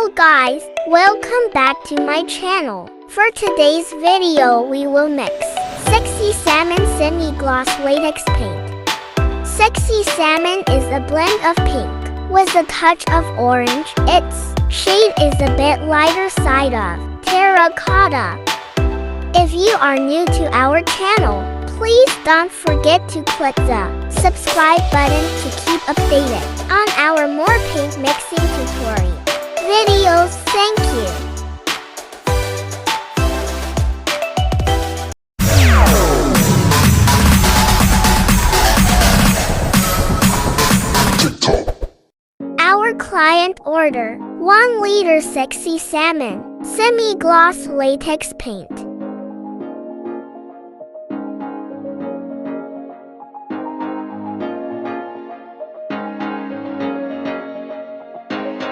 Hello guys, welcome back to my channel. For today's video we will mix Sexy Salmon semi-gloss latex paint. Sexy Salmon is a blend of pink with a touch of orange. Its shade is a bit lighter side of terracotta. If you are new to our channel, please don't forget to click the subscribe button to keep updated on our more paint mixing tutorial videos. Thank you. Our client order 1 liter Sexy Salmon semi-gloss latex paint.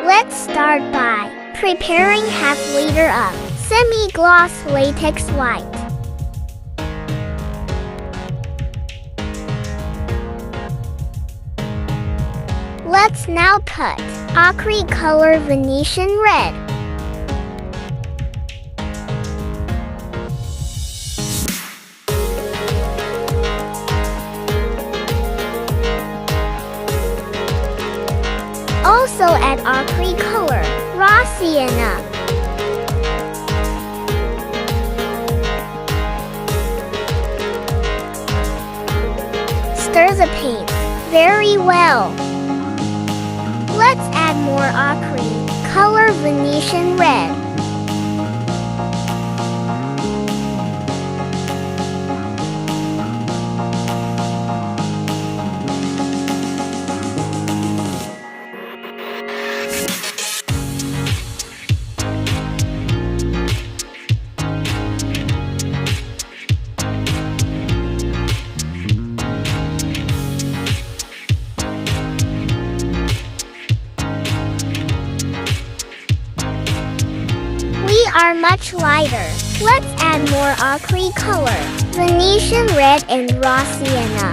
Let's start by preparing half liter of semi-gloss latex white. Let's now put Acrylic color Venetian red. Also add Acrylic color raw sienna. Stir the paint very well. Let's add more Acrylic color Venetian red. Are much lighter. Let's add more Acrylic color Venetian red and raw sienna.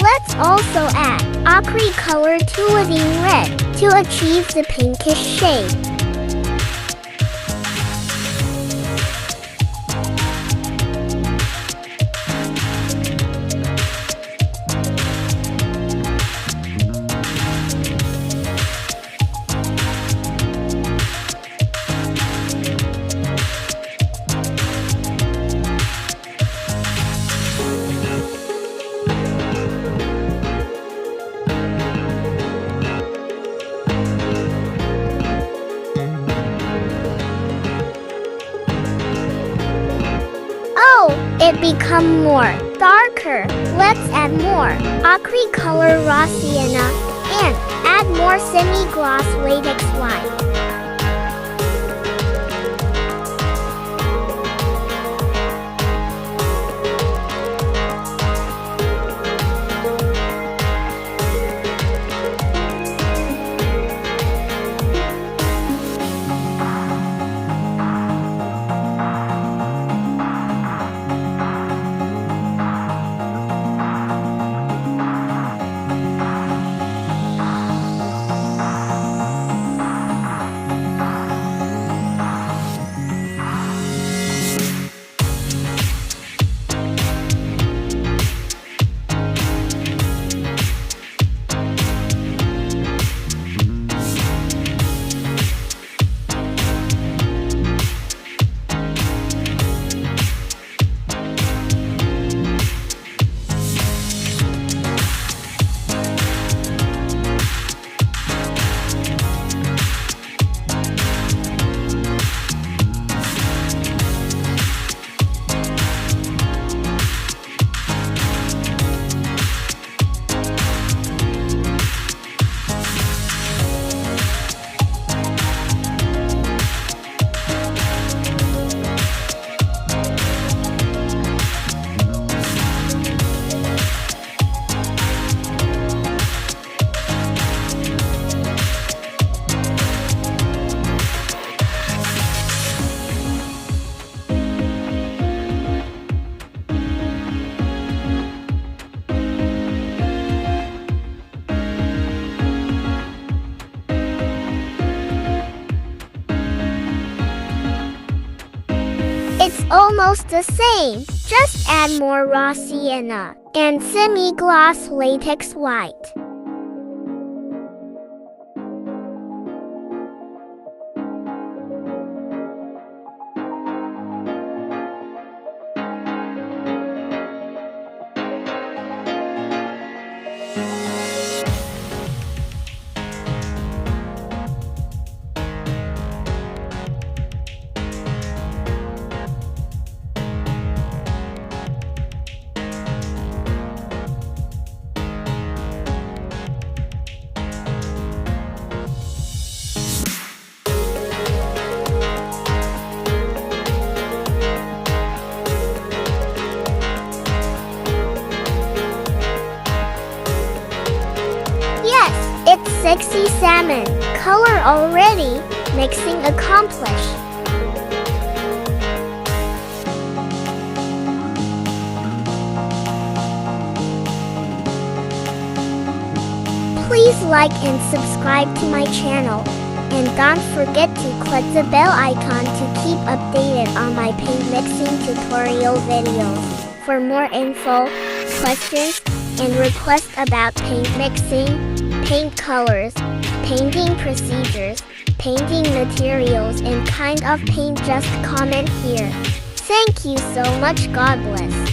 Let's also add Acrylic color urethane red to achieve the pinkish shade. It become more darker. Let's add more Acrylic color raw sienna and add more semi-gloss latex white. almost the same. Just add more raw sienna and semi-gloss latex white. It's Sexy Salmon. Color already. Mixing accomplished. Please like and subscribe to my channel. And don't forget to click the bell icon to keep updated on my paint mixing tutorial videos. For more info, questions, and requests about paint mixing, paint colors, painting procedures, painting materials and kind of paint, just comment here. Thank you so much. God bless.